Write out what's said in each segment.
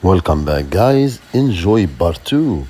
Welcome back, guys. Enjoy part 2.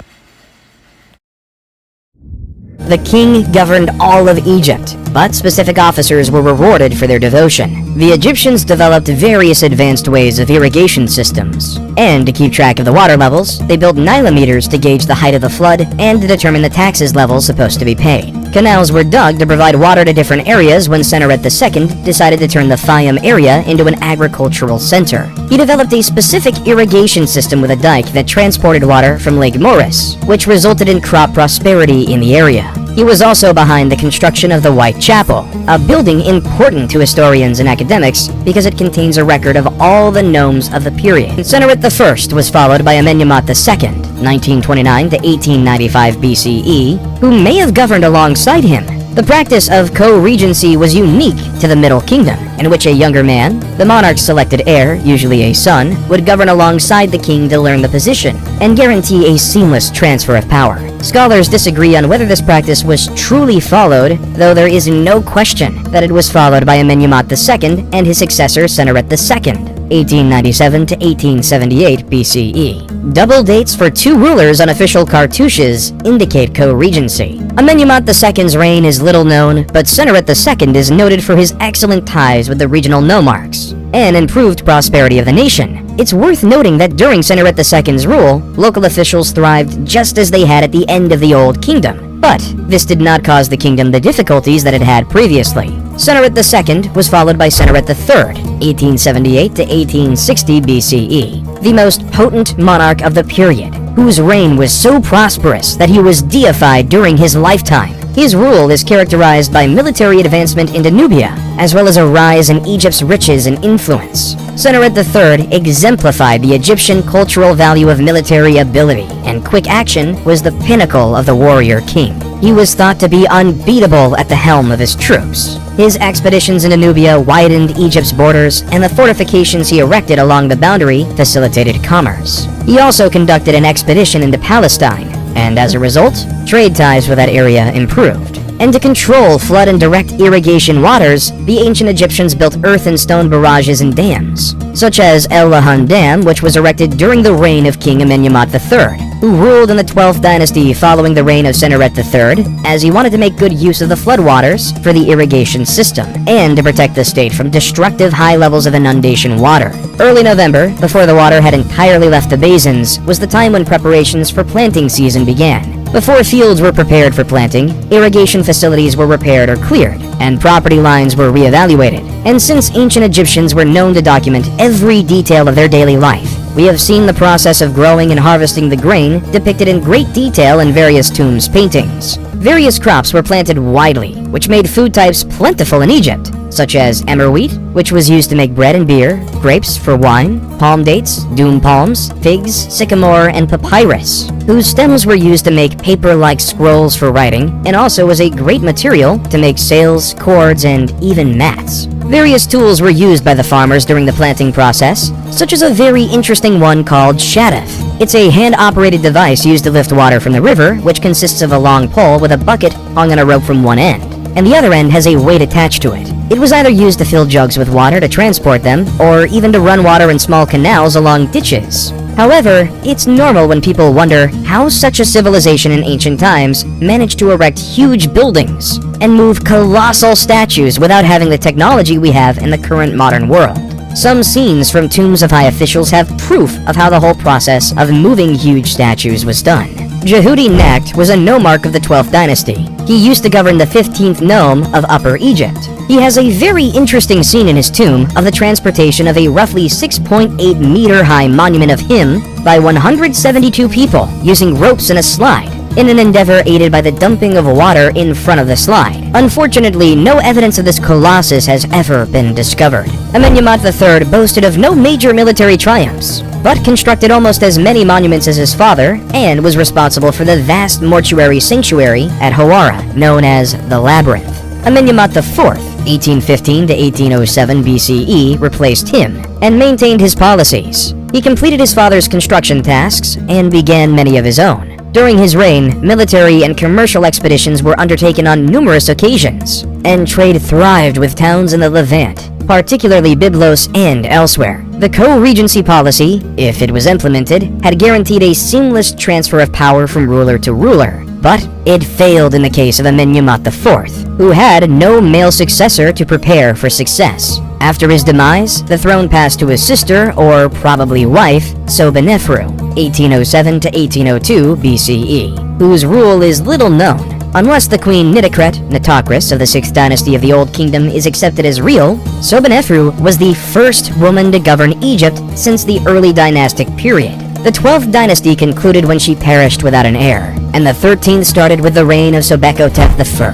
The king governed all of Egypt, but specific officers were rewarded for their devotion. The Egyptians developed various advanced ways of irrigation systems, and to keep track of the water levels, they built nilometers to gauge the height of the flood and to determine the taxes levels supposed to be paid. Canals were dug to provide water to different areas when Sennaret II decided to turn the Fayum area into an agricultural center. He developed a specific irrigation system with a dike that transported water from Lake Moeris, which resulted in crop prosperity in the area. He was also behind the construction of the White Chapel, a building important to historians and academics because it contains a record of all the nomes of the period. Sennaret I was followed by Amenemhat II, 1929 to 1895 BCE, who may have governed alongside him. The practice of co-regency was unique to the Middle Kingdom, in which a younger man, the monarch's selected heir, usually a son, would govern alongside the king to learn the position and guarantee a seamless transfer of power. Scholars disagree on whether this practice was truly followed, though there is no question that it was followed by Amenemhat II and his successor Sennaret II, 1897 to 1878 BCE. Double dates for two rulers on official cartouches indicate co-regency. Amenemhat II's reign is little known, but Sennaret II is noted for his excellent ties with the regional nomarchs and improved prosperity of the nation. It's worth noting that during Sennaret II's rule, local officials thrived just as they had at the end of the Old Kingdom. But this did not cause the kingdom the difficulties that it had previously. Sennaret II was followed by Sennaret III, 1878 to 1860 BCE, the most potent monarch of the period, whose reign was so prosperous that he was deified during his lifetime. His rule is characterized by military advancement into Nubia, as well as a rise in Egypt's riches and influence. Sennaret III exemplified the Egyptian cultural value of military ability, and quick action was the pinnacle of the warrior king. He was thought to be unbeatable at the helm of his troops. His expeditions into Nubia widened Egypt's borders, and the fortifications he erected along the boundary facilitated commerce. He also conducted an expedition into Palestine, and as a result, trade ties for that area improved. And to control flood and direct irrigation waters, the ancient Egyptians built earth and stone barrages and dams, such as El Lahan Dam, which was erected during the reign of King Amenemhat III, who ruled in the 12th dynasty following the reign of Sennaret III, as he wanted to make good use of the floodwaters for the irrigation system, and to protect the state from destructive high levels of inundation water. Early November, before the water had entirely left the basins, was the time when preparations for planting season began. Before fields were prepared for planting, irrigation facilities were repaired or cleared, and property lines were reevaluated. And since ancient Egyptians were known to document every detail of their daily life, we have seen the process of growing and harvesting the grain depicted in great detail in various tombs paintings. Various crops were planted widely, which made food types plentiful in Egypt, such as emmer wheat, which was used to make bread and beer, grapes for wine, palm dates, dune palms, figs, sycamore, and papyrus, whose stems were used to make paper-like scrolls for writing, and also was a great material to make sails, cords, and even mats. Various tools were used by the farmers during the planting process, such as a very interesting one called shadaf. It's a hand-operated device used to lift water from the river, which consists of a long pole with a bucket hung on a rope from one end, and the other end has a weight attached to it. It was either used to fill jugs with water to transport them, or even to run water in small canals along ditches. However, it's normal when people wonder how such a civilization in ancient times managed to erect huge buildings and move colossal statues without having the technology we have in the current modern world. Some scenes from tombs of high officials have proof of how the whole process of moving huge statues was done. Jehudi Nakht was a nomarch of the 12th dynasty. He used to govern the 15th nome of Upper Egypt. He has a very interesting scene in his tomb of the transportation of a roughly 6.8 meter high monument of him by 172 people using ropes and a slide, in an endeavor aided by the dumping of water in front of the slide. Unfortunately, no evidence of this colossus has ever been discovered. Amenemhat III boasted of no major military triumphs, but constructed almost as many monuments as his father, and was responsible for the vast mortuary sanctuary at Hawara, known as the Labyrinth. Amenemhat IV, 1815 to 1807 BCE, replaced him, and maintained his policies. He completed his father's construction tasks, and began many of his own. During his reign, military and commercial expeditions were undertaken on numerous occasions, and trade thrived with towns in the Levant, particularly Byblos and elsewhere. The co-regency policy, if it was implemented, had guaranteed a seamless transfer of power from ruler to ruler, but it failed in the case of Amenemhat IV, who had no male successor to prepare for success. After his demise, the throne passed to his sister, or probably wife, Sobonefru, 1807 to 1802 BCE, whose rule is little known. Unless the Queen Nitocris of the 6th dynasty of the Old Kingdom is accepted as real, Sobonefru was the first woman to govern Egypt since the early dynastic period. The 12th dynasty concluded when she perished without an heir, and the 13th started with the reign of Sobekotep I,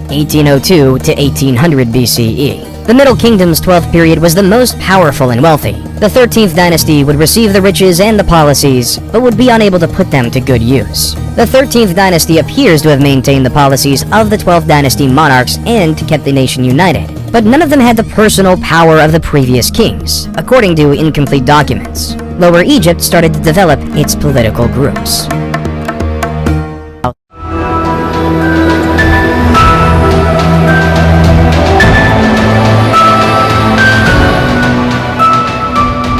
1802 to 1800 BCE. The Middle Kingdom's 12th period was the most powerful and wealthy. The 13th dynasty would receive the riches and the policies, but would be unable to put them to good use. The 13th dynasty appears to have maintained the policies of the 12th dynasty monarchs and kept the nation united, but none of them had the personal power of the previous kings, according to incomplete documents. Lower Egypt started to develop its political groups.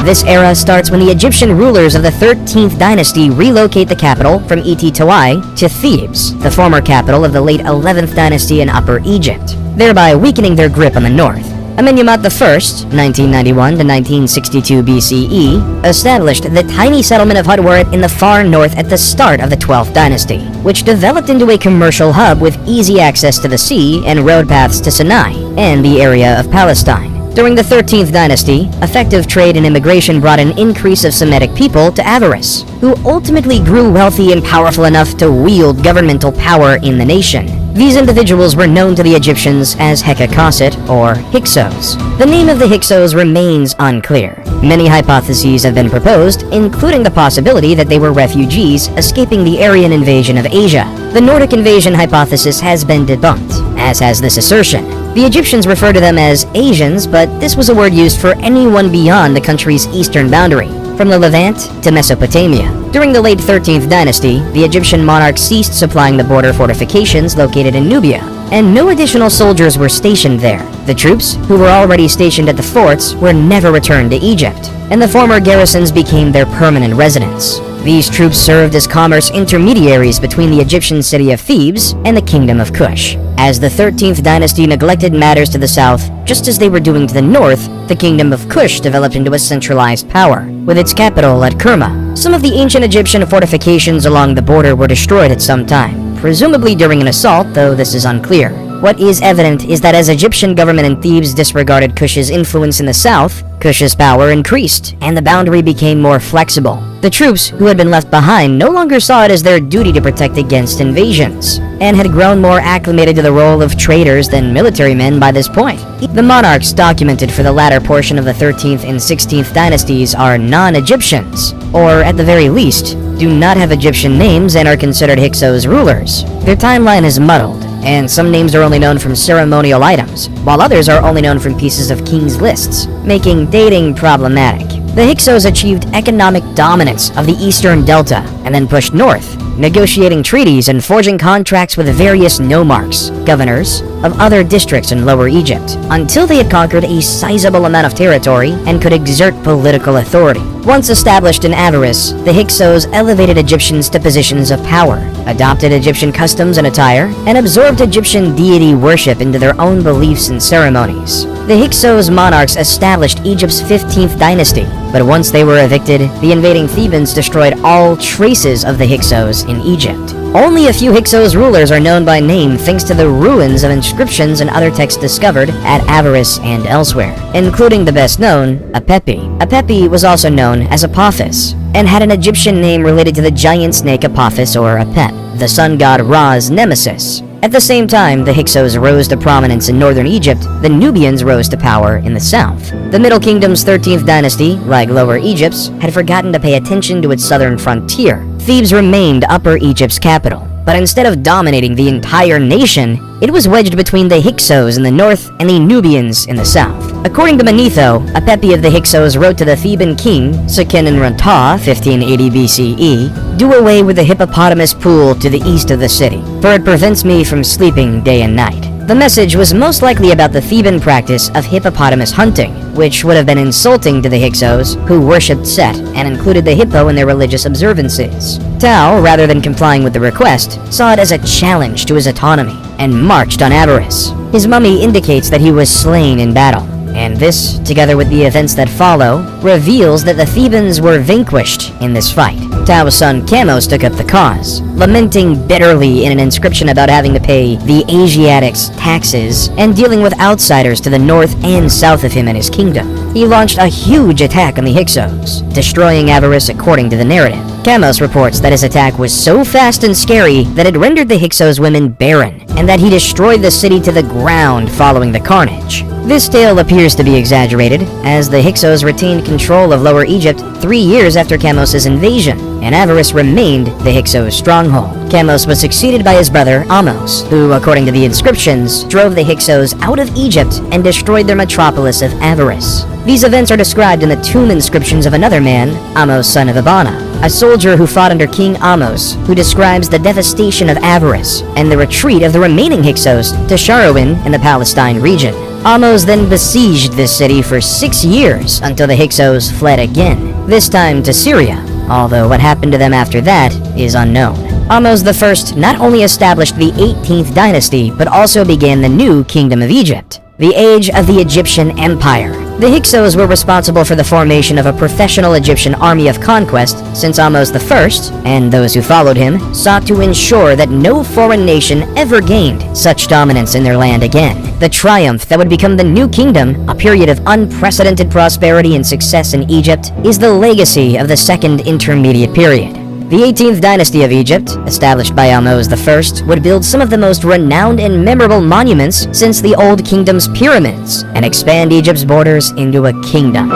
This era starts when the Egyptian rulers of the 13th dynasty relocate the capital from Towai to Thebes, the former capital of the late 11th dynasty in Upper Egypt, thereby weakening their grip on the north. Amenemhat I, 1991 to 1962 BCE, established the tiny settlement of Hutwaret in the far north at the start of the 12th dynasty, which developed into a commercial hub with easy access to the sea and road paths to Sinai and the area of Palestine. During the 13th dynasty, effective trade and immigration brought an increase of Semitic people to Avaris, who ultimately grew wealthy and powerful enough to wield governmental power in the nation. These individuals were known to the Egyptians as Hekakosset or Hyksos. The name of the Hyksos remains unclear. Many hypotheses have been proposed, including the possibility that they were refugees escaping the Aryan invasion of Asia. The Nordic invasion hypothesis has been debunked, as has this assertion. The Egyptians refer to them as Asians, but this was a word used for anyone beyond the country's eastern boundary, from the Levant to Mesopotamia. During the late 13th dynasty, the Egyptian monarchs ceased supplying the border fortifications located in Nubia, and no additional soldiers were stationed there. The troops, who were already stationed at the forts, were never returned to Egypt, and the former garrisons became their permanent residence. These troops served as commerce intermediaries between the Egyptian city of Thebes and the Kingdom of Kush. As the 13th dynasty neglected matters to the south, just as they were doing to the north, the Kingdom of Kush developed into a centralized power, with its capital at Kerma. Some of the ancient Egyptian fortifications along the border were destroyed at some time, presumably during an assault, though this is unclear. What is evident is that as Egyptian government in Thebes disregarded Kush's influence in the south, Kush's power increased, and the boundary became more flexible. The troops who had been left behind no longer saw it as their duty to protect against invasions, and had grown more acclimated to the role of traders than military men by this point. The monarchs documented for the latter portion of the 13th and 16th dynasties are non-Egyptians, or at the very least, do not have Egyptian names and are considered Hyksos rulers. Their timeline is muddled, and some names are only known from ceremonial items, while others are only known from pieces of kings' lists, making dating problematic. The Hyksos achieved economic dominance of the eastern delta and then pushed north, negotiating treaties and forging contracts with various nomarchs, governors, of other districts in Lower Egypt, until they had conquered a sizable amount of territory and could exert political authority. Once established in Avaris, the Hyksos elevated Egyptians to positions of power, adopted Egyptian customs and attire, and absorbed Egyptian deity worship into their own beliefs and ceremonies. The Hyksos monarchs established Egypt's 15th dynasty, but once they were evicted, the invading Thebans destroyed all traces of the Hyksos in Egypt. Only a few Hyksos rulers are known by name thanks to the ruins of inscriptions and other texts discovered at Avaris and elsewhere, including the best known, Apepi. Apepi was also known as Apophis, and had an Egyptian name related to the giant snake Apophis or Apep, the sun god Ra's nemesis. At the same time the Hyksos rose to prominence in northern Egypt, the Nubians rose to power in the south. The Middle Kingdom's 13th dynasty, like Lower Egypt's, had forgotten to pay attention to its southern frontier. Thebes remained Upper Egypt's capital, but instead of dominating the entire nation, it was wedged between the Hyksos in the north and the Nubians in the south. According to Manetho, Apepi of the Hyksos wrote to the Theban king, Seqenenrentah, 1580 BCE, "Do away with the hippopotamus pool to the east of the city, for it prevents me from sleeping day and night." The message was most likely about the Theban practice of hippopotamus hunting, which would have been insulting to the Hyksos, who worshipped Set and included the hippo in their religious observances. Tao, rather than complying with the request, saw it as a challenge to his autonomy and marched on Avaris. His mummy indicates that he was slain in battle, and this, together with the events that follow, reveals that the Thebans were vanquished in this fight. Tao's son Chamos took up the cause, lamenting bitterly in an inscription about having to pay the Asiatics taxes and dealing with outsiders to the north and south of him and his kingdom. He launched a huge attack on the Hyksos, destroying Avaris according to the narrative. Chamos reports that his attack was so fast and scary that it rendered the Hyksos women barren, and that he destroyed the city to the ground following the carnage. This tale appears to be exaggerated, as the Hyksos retained control of Lower Egypt 3 years after Chamos' invasion, and Avaris remained the Hyksos' stronghold. Chamos was succeeded by his brother Ahmose, who, according to the inscriptions, drove the Hyksos out of Egypt and destroyed their metropolis of Avaris. These events are described in the tomb inscriptions of another man, Ahmose son of Abana, a soldier who fought under King Ahmose, who describes the devastation of Avaris and the retreat of the remaining Hyksos to Sharuin in the Palestine region. Ahmose then besieged this city for 6 years until the Hyksos fled again, this time to Syria, although what happened to them after that is unknown. Ahmose I not only established the 18th dynasty, but also began the new Kingdom of Egypt, the age of the Egyptian Empire. The Hyksos were responsible for the formation of a professional Egyptian army of conquest, since Ahmose I, and those who followed him, sought to ensure that no foreign nation ever gained such dominance in their land again. The triumph that would become the new kingdom, a period of unprecedented prosperity and success in Egypt, is the legacy of the Second Intermediate Period. The 18th dynasty of Egypt, established by Ahmose I, would build some of the most renowned and memorable monuments since the Old Kingdom's pyramids, and expand Egypt's borders into a kingdom.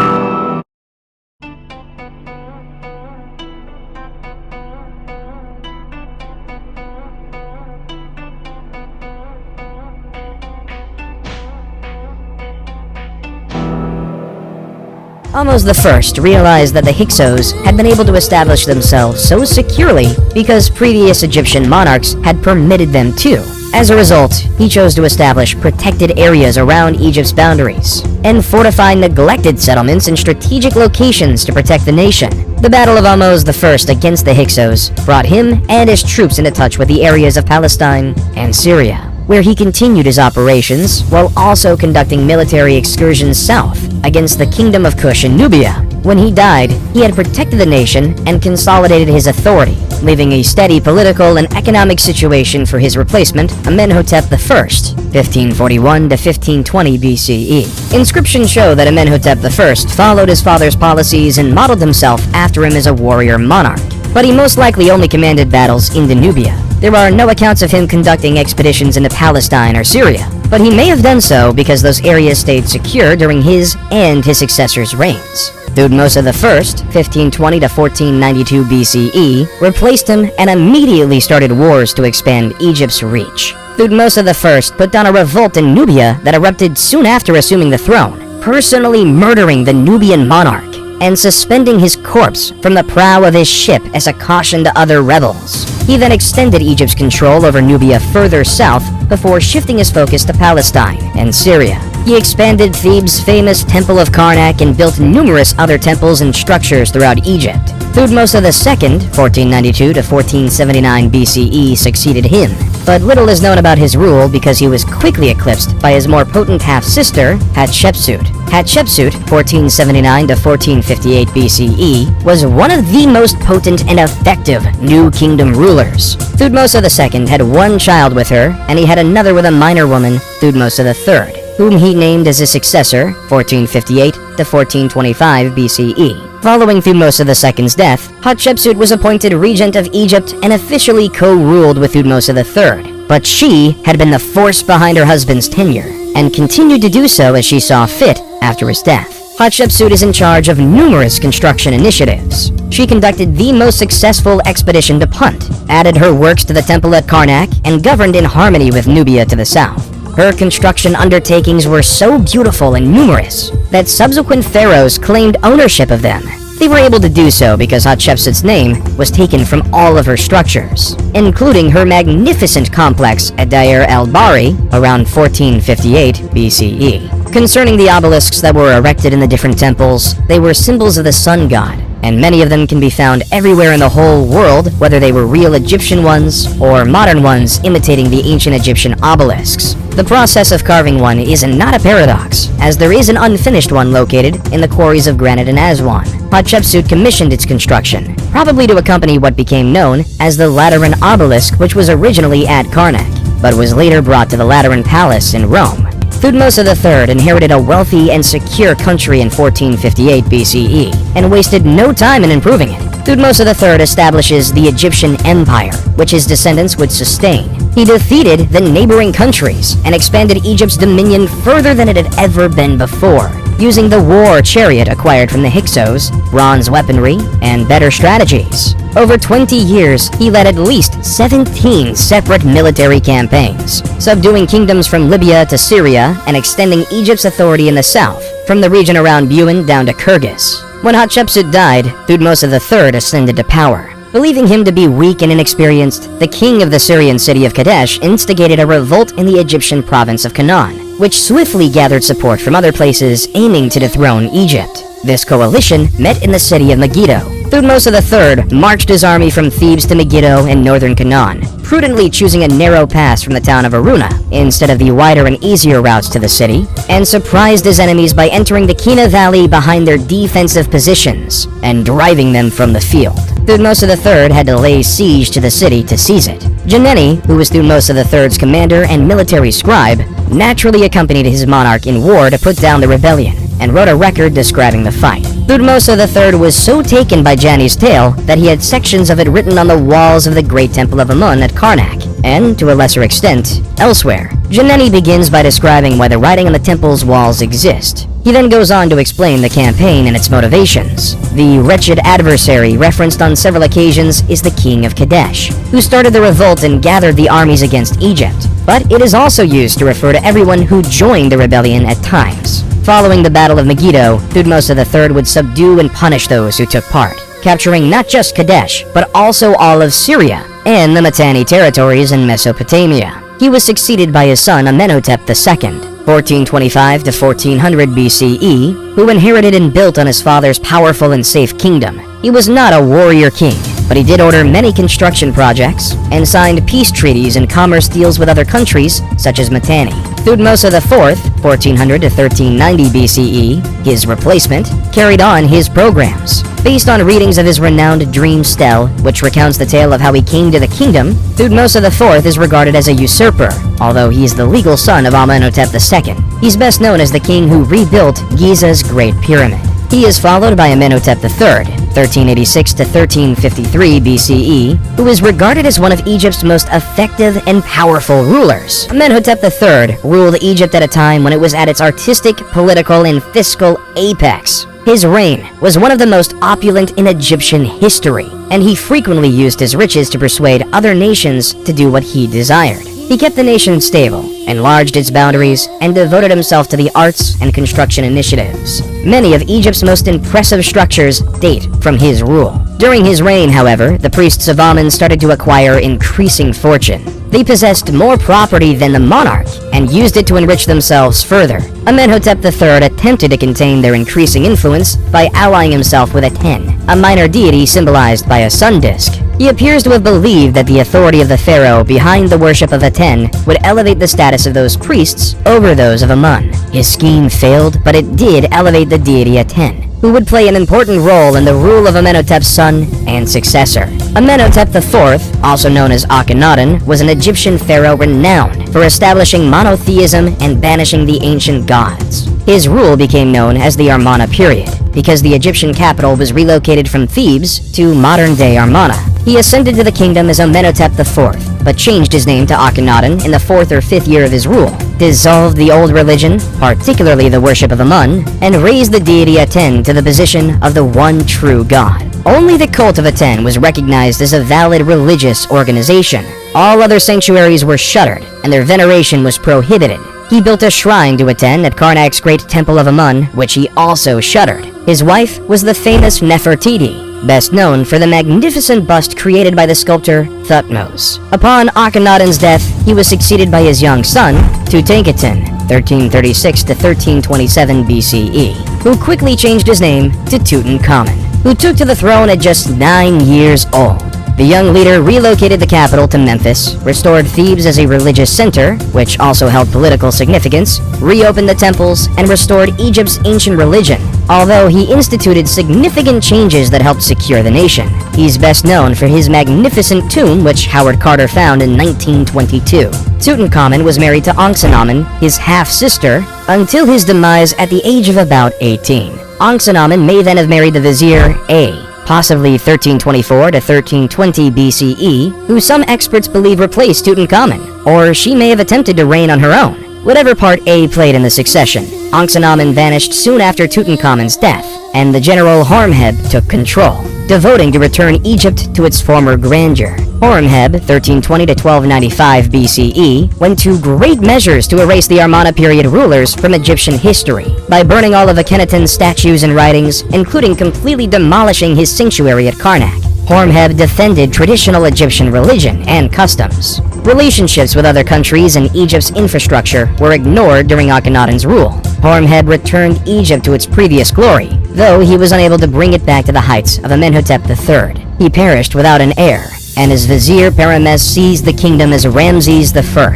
Ahmose I realized that the Hyksos had been able to establish themselves so securely because previous Egyptian monarchs had permitted them to. As a result, he chose to establish protected areas around Egypt's boundaries and fortify neglected settlements in strategic locations to protect the nation. The Battle of Ahmose I against the Hyksos brought him and his troops into touch with the areas of Palestine and Syria, where he continued his operations while also conducting military excursions south against the Kingdom of Kush in Nubia. When he died, he had protected the nation and consolidated his authority, leaving a steady political and economic situation for his replacement, Amenhotep I, 1541 to 1520 BCE. Inscriptions show that Amenhotep I followed his father's policies and modeled himself after him as a warrior monarch, but he most likely only commanded battles in Nubia. There are no accounts of him conducting expeditions into Palestine or Syria, but he may have done so because those areas stayed secure during his and his successors' reigns. Thutmose I, 1520 to 1492 BCE, replaced him and immediately started wars to expand Egypt's reach. Thutmose I put down a revolt in Nubia that erupted soon after assuming the throne, personally murdering the Nubian monarch and suspending his corpse from the prow of his ship as a caution to other rebels. He then extended Egypt's control over Nubia further south before shifting his focus to Palestine and Syria. He expanded Thebes' famous Temple of Karnak and built numerous other temples and structures throughout Egypt. Thutmose II, 1492 to 1479 BCE, succeeded him, but little is known about his rule because he was quickly eclipsed by his more potent half-sister, Hatshepsut. Hatshepsut, 1479 to 1458 BCE, was one of the most potent and effective New Kingdom rulers. Thutmose II had one child with her, and he had another with a minor woman, Thutmose III, whom he named as his successor, 1458 to 1425 BCE. Following Thutmose II's death, Hatshepsut was appointed regent of Egypt and officially co-ruled with Thutmose III, but she had been the force behind her husband's tenure, and continued to do so as she saw fit after his death. Hatshepsut is in charge of numerous construction initiatives. She conducted the most successful expedition to Punt, added her works to the temple at Karnak, and governed in harmony with Nubia to the south. Her construction undertakings were so beautiful and numerous that subsequent pharaohs claimed ownership of them, They were able to do so because Hatshepsut's name was taken from all of her structures, including her magnificent complex at Deir el-Bahri around 1458 BCE. Concerning the obelisks that were erected in the different temples, they were symbols of the sun god, and many of them can be found everywhere in the whole world, whether they were real Egyptian ones or modern ones imitating the ancient Egyptian obelisks. The process of carving one is not a paradox, as there is an unfinished one located in the quarries of granite in Aswan. Hatshepsut commissioned its construction, probably to accompany what became known as the Lateran obelisk, which was originally at Karnak, but was later brought to the Lateran Palace in Rome. Thutmose III inherited a wealthy and secure country in 1458 BCE, and wasted no time in improving it. Thutmose III establishes the Egyptian Empire, which his descendants would sustain. He defeated the neighboring countries and expanded Egypt's dominion further than it had ever been before, using the war chariot acquired from the Hyksos, bronze weaponry, and better strategies. Over 20 years, he led at least 17 separate military campaigns, subduing kingdoms from Libya to Syria and extending Egypt's authority in the south, from the region around Buin down to Kyrgyz. When Hatshepsut died, Thutmose III ascended to power. Believing him to be weak and inexperienced, the king of the Syrian city of Kadesh instigated a revolt in the Egyptian province of Canaan, which swiftly gathered support from other places aiming to dethrone Egypt. This coalition met in the city of Megiddo. Thutmose III marched his army from Thebes to Megiddo in northern Canaan, prudently choosing a narrow pass from the town of Aruna instead of the wider and easier routes to the city, and surprised his enemies by entering the Kina Valley behind their defensive positions and driving them from the field. Thutmose III had to lay siege to the city to seize it. Geneni, who was Thutmose III's commander and military scribe, naturally accompanied his monarch in war to put down the rebellion, and wrote a record describing the fight. Thutmose III was so taken by Jani's tale that he had sections of it written on the walls of the great temple of Amun at Karnak, and, to a lesser extent, elsewhere. Geneni begins by describing why the writing on the temple's walls exist. He then goes on to explain the campaign and its motivations. The wretched adversary referenced on several occasions is the king of Kadesh, who started the revolt and gathered the armies against Egypt, but it is also used to refer to everyone who joined the rebellion at times. Following the Battle of Megiddo, Thutmose III would subdue and punish those who took part, capturing not just Kadesh, but also all of Syria and the Mitanni territories in Mesopotamia. He was succeeded by his son Amenhotep II, 1425 to 1400 BCE, who inherited and built on his father's powerful and safe kingdom. He was not a warrior king, but he did order many construction projects and signed peace treaties and commerce deals with other countries, such as Mitanni. Thutmose IV, 1400 to 1390 BCE, his replacement, carried on his programs. Based on readings of his renowned dream stele, which recounts the tale of how he came to the kingdom, Thutmose IV is regarded as a usurper, although he is the legal son of Amenhotep II. He's best known as the king who rebuilt Giza's Great Pyramid. He is followed by Amenhotep III, 1386 to 1353 BCE, who is regarded as one of Egypt's most effective and powerful rulers. Amenhotep III ruled Egypt at a time when it was at its artistic, political, and fiscal apex. His reign was one of the most opulent in Egyptian history, and he frequently used his riches to persuade other nations to do what he desired. He kept the nation stable, enlarged its boundaries, and devoted himself to the arts and construction initiatives. Many of Egypt's most impressive structures date from his rule. During his reign, however, the priests of Amun started to acquire increasing fortune. They possessed more property than the monarch and used it to enrich themselves further. Amenhotep III attempted to contain their increasing influence by allying himself with Aten, a minor deity symbolized by a sun disk. He appears to have believed that the authority of the pharaoh behind the worship of Aten would elevate the status of those priests over those of Amun. His scheme failed, but it did elevate the deity Aten, who would play an important role in the rule of Amenhotep's son and successor. Amenhotep IV, also known as Akhenaten, was an Egyptian pharaoh renowned for establishing monotheism and banishing the ancient gods. His rule became known as the Amarna period, because the Egyptian capital was relocated from Thebes to modern-day Amarna. He ascended to the kingdom as Amenhotep IV, but changed his name to Akhenaten in the 4th or 5th year of his rule, dissolved the old religion, particularly the worship of Amun, and raised the deity Aten to the position of the one true god. Only the cult of Aten was recognized as a valid religious organization. All other sanctuaries were shuttered, and their veneration was prohibited. He built a shrine to attend at Karnak's great Temple of Amun, which he also shuttered. His wife was the famous Nefertiti, best known for the magnificent bust created by the sculptor Thutmose. Upon Akhenaten's death, he was succeeded by his young son, Tutankhaten, 1336 to 1327 BCE, who quickly changed his name to Tutankhamun, who took to the throne at just 9 years old. The young leader relocated the capital to Memphis, restored Thebes as a religious center, which also held political significance, reopened the temples, and restored Egypt's ancient religion, although he instituted significant changes that helped secure the nation. He's best known for his magnificent tomb, which Howard Carter found in 1922. Tutankhamun was married to Ankhenaten, his half-sister, until his demise at the age of about 18. Ankhenaten may then have married the vizier A, possibly 1324 to 1320 BCE, who some experts believe replaced Tutankhamun, or she may have attempted to reign on her own. Whatever part A played in the succession, Ankhenaten vanished soon after Tutankhamun's death, and the general Horemheb took control, devoting to return Egypt to its former grandeur. Horemheb, 1320 to 1295 BCE, went to great measures to erase the Amarna period rulers from Egyptian history by burning all of Akhenaten's statues and writings, including completely demolishing his sanctuary at Karnak. Horemheb defended traditional Egyptian religion and customs. Relationships with other countries and Egypt's infrastructure were ignored during Akhenaten's rule. Horemheb returned Egypt to its previous glory, though he was unable to bring it back to the heights of Amenhotep III. He perished without an heir, and his vizier Parames seized the kingdom as Ramses I,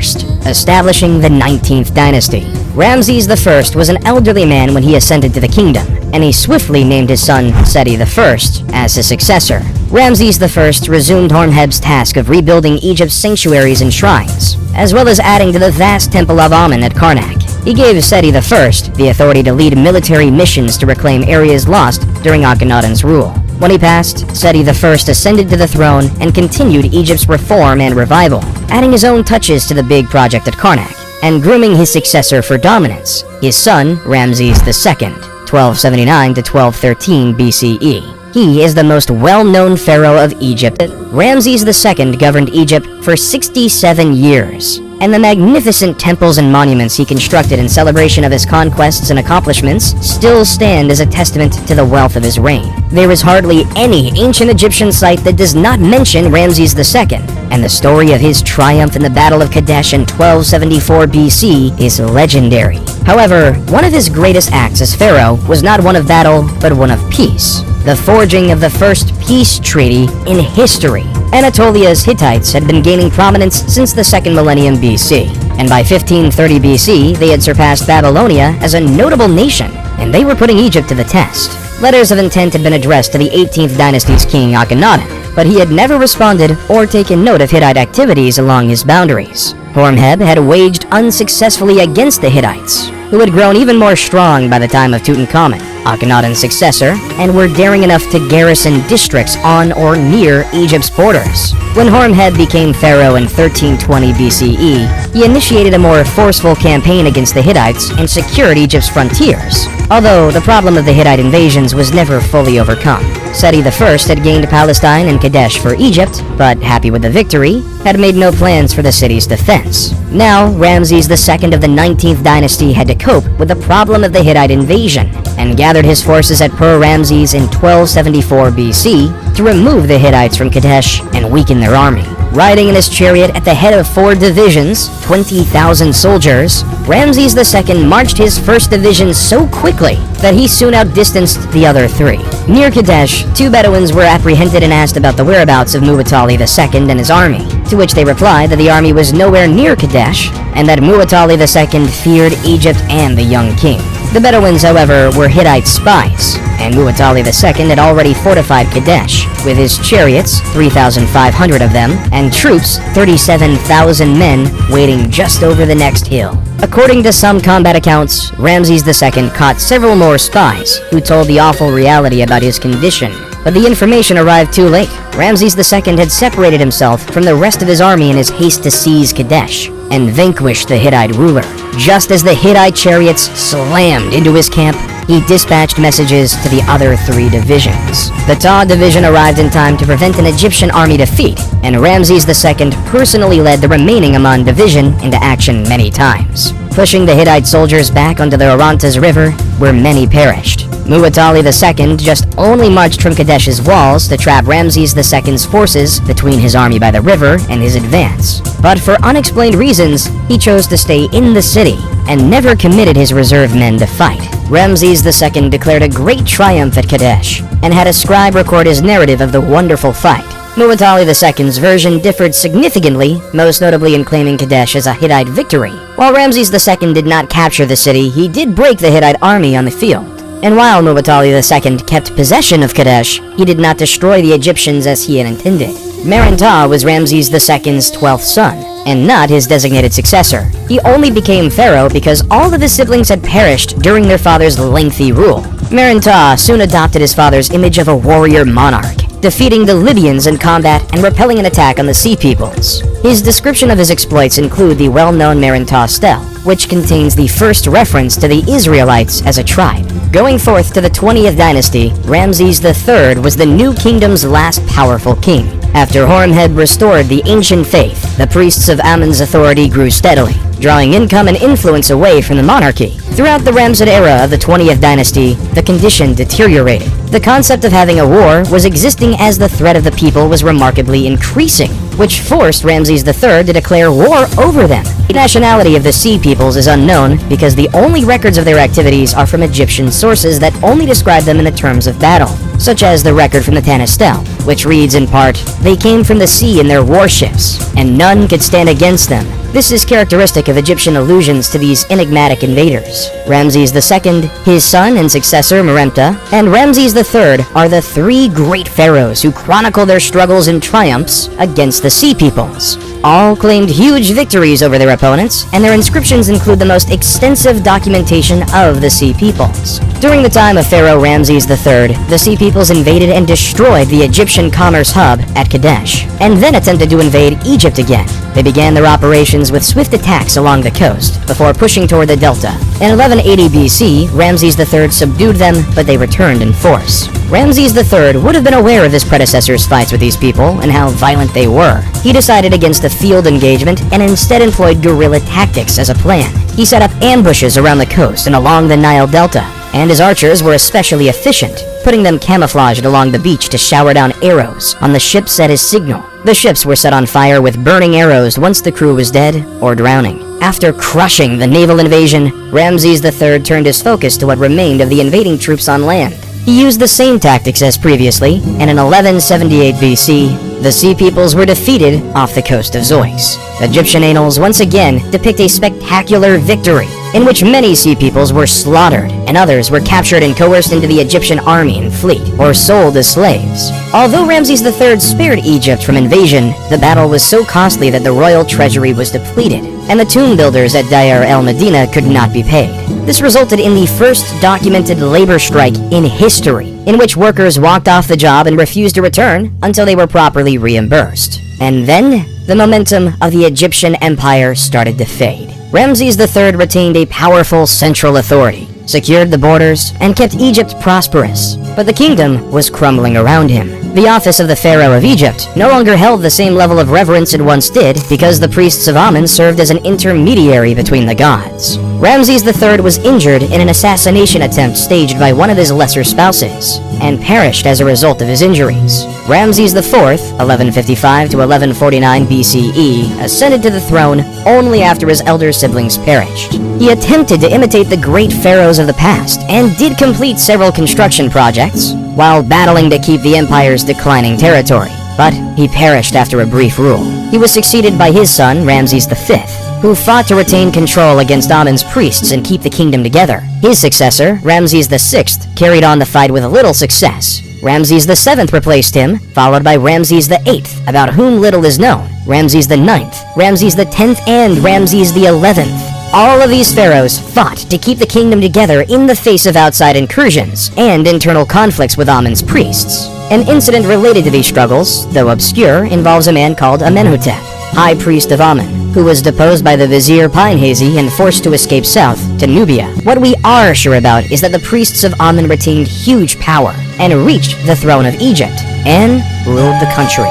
establishing the 19th dynasty. Ramses I was an elderly man when he ascended to the kingdom, and he swiftly named his son Seti I as his successor. Ramses I resumed Horemheb's task of rebuilding Egypt's sanctuaries and shrines, as well as adding to the vast Temple of Amun at Karnak. He gave Seti I the authority to lead military missions to reclaim areas lost during Akhenaten's rule. When he passed, Seti I ascended to the throne and continued Egypt's reform and revival, adding his own touches to the big project at Karnak, and grooming his successor for dominance, his son Ramses II, 1279 to 1213 BCE. He is the most well-known pharaoh of Egypt. Ramses II governed Egypt for 67 years, and the magnificent temples and monuments he constructed in celebration of his conquests and accomplishments still stand as a testament to the wealth of his reign. There is hardly any ancient Egyptian site that does not mention Ramses II, and the story of his triumph in the Battle of Kadesh in 1274 BC is legendary. However, one of his greatest acts as pharaoh was not one of battle, but one of peace. The forging of the first peace treaty in history. Anatolia's Hittites had been gaining prominence since the 2nd millennium BC, and by 1530 BC they had surpassed Babylonia as a notable nation, and they were putting Egypt to the test. Letters of intent had been addressed to the 18th dynasty's king Akhenaten, but he had never responded or taken note of Hittite activities along his boundaries. Horemheb had waged unsuccessfully against the Hittites, who had grown even more strong by the time of Tutankhamun, Akhenaten's successor, and were daring enough to garrison districts on or near Egypt's borders. When Horemheb became pharaoh in 1320 BCE, he initiated a more forceful campaign against the Hittites and secured Egypt's frontiers. Although the problem of the Hittite invasions was never fully overcome. Seti I had gained Palestine and Kadesh for Egypt, but happy with the victory, had made no plans for the city's defense. Now, Ramses II of the 19th dynasty had to cope with the problem of the Hittite invasion, and gathered his forces at Ramses in 1274 BC to remove the Hittites from Kadesh and weaken their army. Riding in his chariot at the head of 4 divisions, 20,000 soldiers, Ramses II marched his first division so quickly that he soon outdistanced the other 3. Near Kadesh, 2 Bedouins were apprehended and asked about the whereabouts of Muwatalli II and his army, to which they replied that the army was nowhere near Kadesh, and that Muwatalli II feared Egypt and the young king. The Bedouins, however, were Hittite spies, and Muwatalli II had already fortified Kadesh, with his chariots, 3,500 of them, and troops, 37,000 men, waiting just over the next hill. According to some combat accounts, Ramses II caught several more spies, who told the awful reality about his condition. But the information arrived too late. Ramses II had separated himself from the rest of his army in his haste to seize Kadesh, and vanquish the Hittite ruler. Just as the Hittite chariots slammed into his camp, he dispatched messages to the other 3 divisions. The Ta division arrived in time to prevent an Egyptian army defeat, and Ramses II personally led the remaining Aman division into action many times. pushing the Hittite soldiers back onto the Orontes River, where many perished. Muwatalli II just only marched from Kadesh's walls to trap Ramses II's forces between his army by the river and his advance. But for unexplained reasons, he chose to stay in the city and never committed his reserve men to fight. Ramses II declared a great triumph at Kadesh and had a scribe record his narrative of the wonderful fight. Muwatalli II's version differed significantly, most notably in claiming Kadesh as a Hittite victory. While Ramses II did not capture the city, he did break the Hittite army on the field. And while Muwatalli II kept possession of Kadesh, he did not destroy the Egyptians as he had intended. Meren-Ptah was Ramses II's 12th son, and not his designated successor. He only became pharaoh because all of his siblings had perished during their father's lengthy rule. Meren-Ptah soon adopted his father's image of a warrior monarch, defeating the Libyans in combat and repelling an attack on the Sea Peoples. His description of his exploits include the well-known Meren-Ptah stele, which contains the first reference to the Israelites as a tribe. Going forth to the 20th dynasty, Ramses III was the new kingdom's last powerful king. After Horemheb restored the ancient faith, the priests of Amun's authority grew steadily, drawing income and influence away from the monarchy. Throughout the Ramesside era of the 20th dynasty, the condition deteriorated. The concept of having a war was existing as the threat of the people was remarkably increasing, which forced Ramses III to declare war over them. The nationality of the Sea Peoples is unknown because the only records of their activities are from Egyptian sources that only describe them in the terms of battle, such as the record from the Tanis stele, which reads in part, "They came from the sea in their warships, and none could stand against them." This is characteristic of Egyptian allusions to these enigmatic invaders. Ramses II, his son and successor Meren-Ptah, and Ramses III are the three great pharaohs who chronicle their struggles and triumphs against the Sea Peoples. All claimed huge victories over their opponents, and their inscriptions include the most extensive documentation of the Sea Peoples. During the time of Pharaoh Ramses III, the Sea Peoples invaded and destroyed the Egyptian commerce hub at Kadesh, and then attempted to invade Egypt again. They began their operations with swift attacks along the coast, before pushing toward the delta. In 1180 BC, Ramses III subdued them, but they returned in force. Ramses III would have been aware of his predecessor's fights with these people and how violent they were. He decided against a field engagement and instead employed guerrilla tactics as a plan. He set up ambushes around the coast and along the Nile Delta, and his archers were especially efficient, putting them camouflaged along the beach to shower down arrows on the ships at his signal. The ships were set on fire with burning arrows once the crew was dead or drowning. After crushing the naval invasion, Ramses III turned his focus to what remained of the invading troops on land. He used the same tactics as previously, and in 1178 BC, the Sea Peoples were defeated off the coast of Xois. Egyptian annals once again depict a spectacular victory, in which many Sea Peoples were slaughtered, and others were captured and coerced into the Egyptian army and fleet, or sold as slaves. Although Ramses III spared Egypt from invasion, the battle was so costly that the royal treasury was depleted, and the tomb builders at Deir el-Medina could not be paid. This resulted in the first documented labor strike in history, in which workers walked off the job and refused to return until they were properly reimbursed. And then, the momentum of the Egyptian empire started to fade. Ramses III retained a powerful central authority, secured the borders, and kept Egypt prosperous, but the kingdom was crumbling around him. The office of the Pharaoh of Egypt no longer held the same level of reverence it once did because the priests of Amun served as an intermediary between the gods. Ramses III was injured in an assassination attempt staged by one of his lesser spouses, and perished as a result of his injuries. Ramses IV, 1155 to 1149 BCE, ascended to the throne only after his elder siblings perished. He attempted to imitate the great pharaohs of the past, and did complete several construction projects, while battling to keep the empire's declining territory, but he perished after a brief rule. He was succeeded by his son, Ramses V, who fought to retain control against Amun's priests and keep the kingdom together. His successor, Ramses VI, carried on the fight with little success. Ramses VII replaced him, followed by Ramses VIII, about whom little is known, Ramses IX, Ramses X, and Ramses XI. All of these pharaohs fought to keep the kingdom together in the face of outside incursions and internal conflicts with Amun's priests. An incident related to these struggles, though obscure, involves a man called Amenhotep, high priest of Amun, who was deposed by the vizier Pinehazy and forced to escape south to Nubia. What we are sure about is that the priests of Amun retained huge power and reached the throne of Egypt and ruled the country.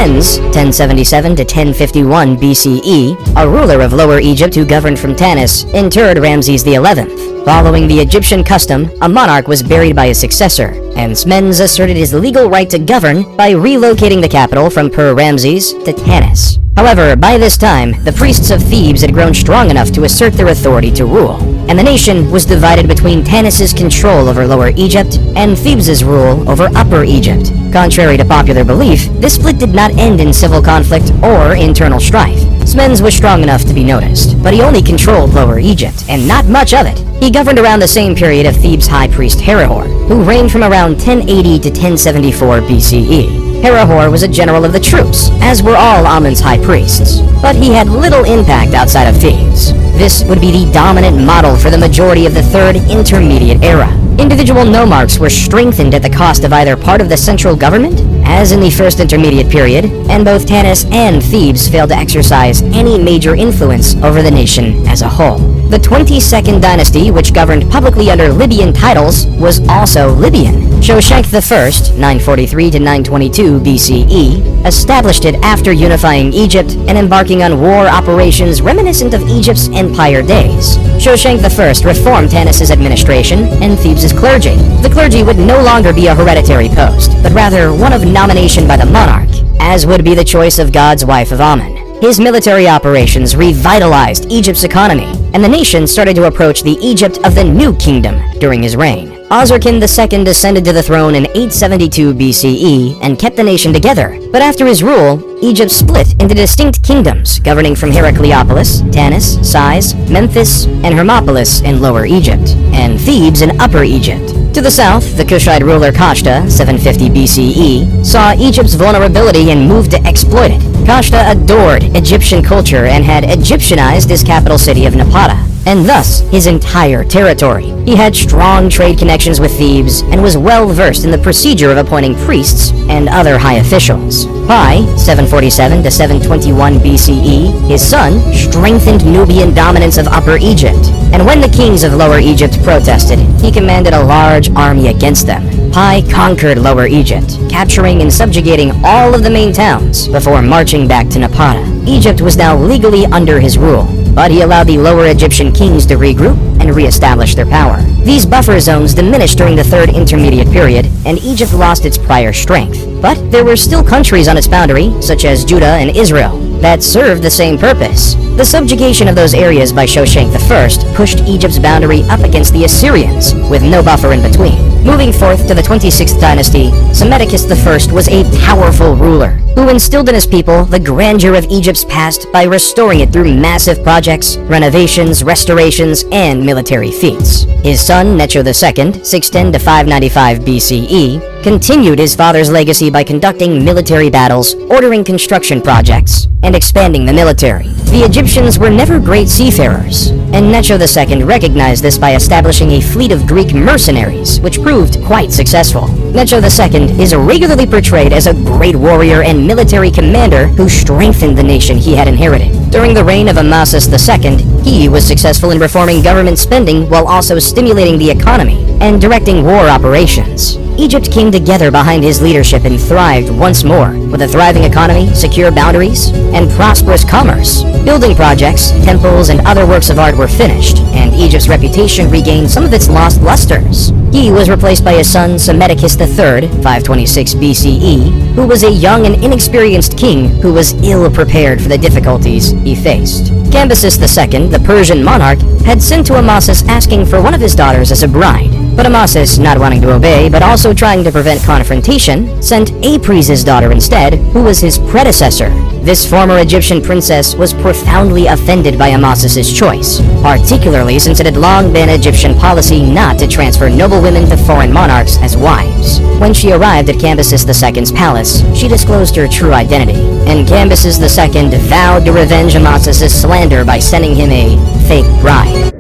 Smenz, 1077 to 1051 BCE, a ruler of Lower Egypt who governed from Tanis, interred Ramses XI. Following the Egyptian custom, a monarch was buried by his successor, and Smenz asserted his legal right to govern by relocating the capital from Ramses to Tanis. However, by this time, the priests of Thebes had grown strong enough to assert their authority to rule, and the nation was divided between Tanis's control over Lower Egypt and Thebes' rule over Upper Egypt. Contrary to popular belief, this split did not end in civil conflict or internal strife. Smenz was strong enough to be noticed, but he only controlled Lower Egypt, and not much of it. He governed around the same period of Thebes' high priest Herihor, who reigned from around 1080 to 1074 BCE. Herihor was a general of the troops, as were all Amun's high priests, but he had little impact outside of Thebes. This would be the dominant model for the majority of the Third Intermediate Era. Individual nomarchs were strengthened at the cost of either part of the central government, as in the First Intermediate Period, and both Tanis and Thebes failed to exercise any major influence over the nation as a whole. The 22nd dynasty, which governed publicly under Libyan titles, was also Libyan. Shoshenq I, 943 to 922 BCE, established it after unifying Egypt and embarking on war operations reminiscent of Egypt's empire days. Shoshenq I reformed Tanis's administration and Thebes' clergy. The clergy would no longer be a hereditary post, but rather one of nomination by the monarch, as would be the choice of God's wife of Amun. His military operations revitalized Egypt's economy, and the nation started to approach the Egypt of the New Kingdom during his reign. Ozurkan II ascended to the throne in 872 BCE and kept the nation together, but after his rule, Egypt split into distinct kingdoms governing from Heracleopolis, Tanis, Sais, Memphis, and Hermopolis in Lower Egypt, and Thebes in Upper Egypt. To the south, the Kushite ruler Kashta, 750 BCE, saw Egypt's vulnerability and moved to exploit it. Kashta adored Egyptian culture and had Egyptianized his capital city of Napata, and thus his entire territory. He had strong trade connections with Thebes and was well versed in the procedure of appointing priests and other high officials. Pi, 747 to 721 BCE, his son, strengthened Nubian dominance of Upper Egypt, and when the kings of Lower Egypt protested, he commanded a large army against them. Pi conquered Lower Egypt, capturing and subjugating all of the main towns before marching back to Napata. Egypt was now legally under his rule, but he allowed the Lower Egyptian kings to regroup and re-establish their power. These buffer zones diminished during the Third Intermediate Period, and Egypt lost its prior strength. But there were still countries on its boundary, such as Judah and Israel, that served the same purpose. The subjugation of those areas by Shoshenq I pushed Egypt's boundary up against the Assyrians, with no buffer in between. Moving forth to the 26th dynasty, Psammetichus I was a powerful ruler who instilled in his people the grandeur of Egypt's past by restoring it through massive projects, renovations, restorations, and military feats. His son, Necho II, 610 to 595 BCE, continued his father's legacy by conducting military battles, ordering construction projects, and expanding the military. The Egyptians were never great seafarers, and Necho II recognized this by establishing a fleet of Greek mercenaries, which proved quite successful. Necho II is regularly portrayed as a great warrior and military commander who strengthened the nation he had inherited. During the reign of Ramses II, he was successful in reforming government spending while also stimulating the economy and directing war operations. Egypt came together behind his leadership and thrived once more, with a thriving economy, secure boundaries, and prosperous commerce. Building projects, temples, and other works of art were finished, and Egypt's reputation regained some of its lost lusters. He was replaced by his son Psammetichus III, 526 BCE, who was a young and inexperienced king who was ill-prepared for the difficulties he faced. Cambyses II, the Persian monarch, had sent to Amasis asking for one of his daughters as a bride. But Amasis, not wanting to obey, but also trying to prevent confrontation, sent Apries' daughter instead, who was his predecessor. This former Egyptian princess was profoundly offended by Amasis' choice, particularly since it had long been Egyptian policy not to transfer noble women to foreign monarchs as wives. When she arrived at Cambyses II's palace, she disclosed her true identity, and Cambyses II vowed to revenge Amasis' slander by sending him a fake bride.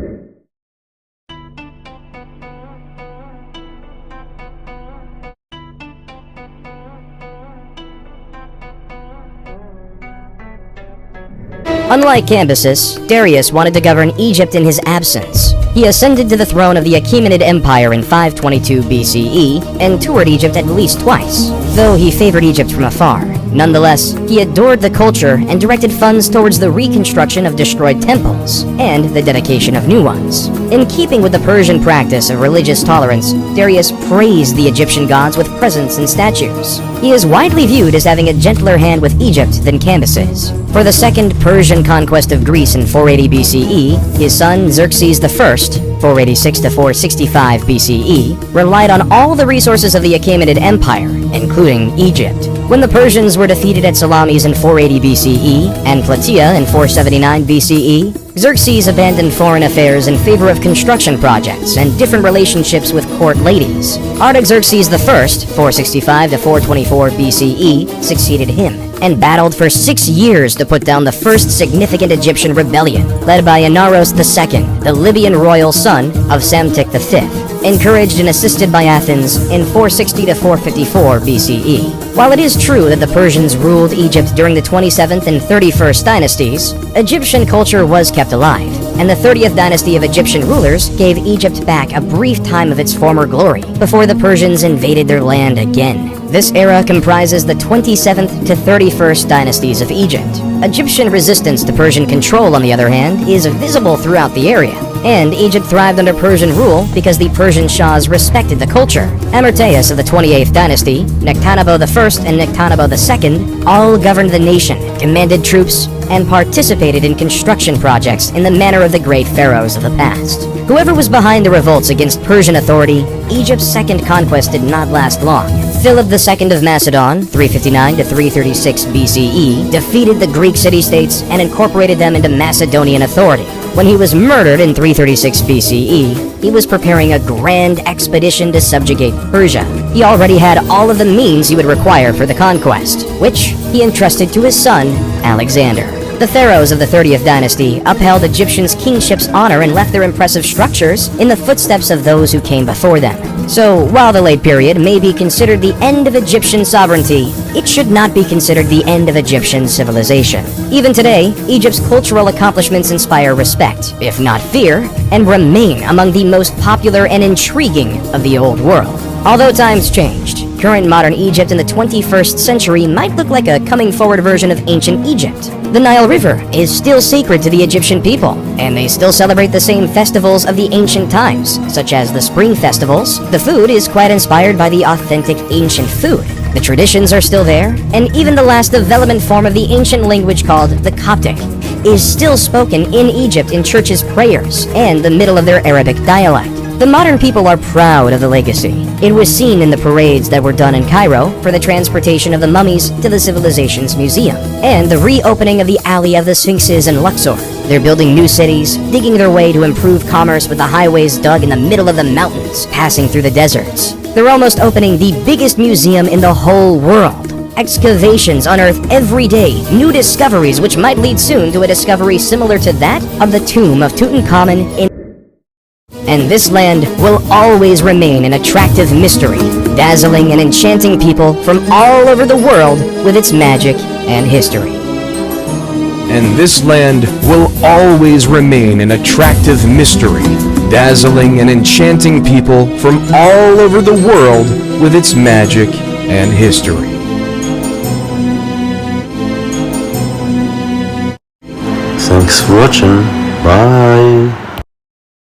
Unlike Cambyses, Darius wanted to govern Egypt in his absence. He ascended to the throne of the Achaemenid Empire in 522 BCE and toured Egypt at least twice, though he favored Egypt from afar. Nonetheless, he adored the culture and directed funds towards the reconstruction of destroyed temples and the dedication of new ones. In keeping with the Persian practice of religious tolerance, Darius praised the Egyptian gods with presents and statues. He is widely viewed as having a gentler hand with Egypt than Cambyses. For the second Persian conquest of Greece in 480 BCE, his son Xerxes I, 486 to 465 BCE, relied on all the resources of the Achaemenid Empire, including Egypt. When the Persians were defeated at Salamis in 480 BCE and Plataea in 479 BCE, Xerxes abandoned foreign affairs in favor of construction projects and different relationships with court ladies. Artaxerxes I, 465 to 424 BCE, succeeded him and battled for 6 years to put down the first significant Egyptian rebellion, led by Inaros II, the Libyan royal son of Psamtik V, encouraged and assisted by Athens in 460 to 454 BCE. While it is true that the Persians ruled Egypt during the 27th and 31st dynasties, Egyptian culture was kept alive, and the 30th dynasty of Egyptian rulers gave Egypt back a brief time of its former glory before the Persians invaded their land again. This era comprises the 27th to 31st dynasties of Egypt. Egyptian resistance to Persian control, on the other hand, is visible throughout the area, and Egypt thrived under Persian rule because the Persian Shahs respected the culture. Amarteus of the 28th dynasty, Nectanebo I and Nectanebo II all governed the nation, commanded troops, and participated in construction projects in the manner of the great pharaohs of the past. Whoever was behind the revolts against Persian authority, Egypt's second conquest did not last long. Philip II of Macedon, 359 to 336 BCE, defeated the Greek city-states and incorporated them into Macedonian authority. When he was murdered in 336 BCE, he was preparing a grand expedition to subjugate Persia. He already had all of the means he would require for the conquest, which he entrusted to his son, Alexander. The pharaohs of the 30th dynasty upheld Egyptians' kingship's honor and left their impressive structures in the footsteps of those who came before them. So, while the late period may be considered the end of Egyptian sovereignty, it should not be considered the end of Egyptian civilization. Even today, Egypt's cultural accomplishments inspire respect, if not fear, and remain among the most popular and intriguing of the old world. Although times changed, current modern Egypt in the 21st century might look like a coming forward version of ancient Egypt. The Nile River is still sacred to the Egyptian people, and they still celebrate the same festivals of the ancient times, such as the spring festivals. The food is quite inspired by the authentic ancient food. The traditions are still there, and even the last development form of the ancient language called the Coptic is still spoken in Egypt in churches' prayers and the middle of their Arabic dialect. The modern people are proud of the legacy. It was seen in the parades that were done in Cairo for the transportation of the mummies to the civilization's museum, and the reopening of the Alley of the Sphinxes in Luxor. They're building new cities, digging their way to improve commerce with the highways dug in the middle of the mountains, passing through the deserts. They're almost opening the biggest museum in the whole world. Excavations unearth every day new discoveries which might lead soon to a discovery similar to that of the tomb of Tutankhamun in. And this land will always remain an attractive mystery, dazzling and enchanting people from all over the world with its magic and history. And this land will always remain an attractive mystery, dazzling and enchanting people from all over the world with its magic and history. Thanks for watching. Bye.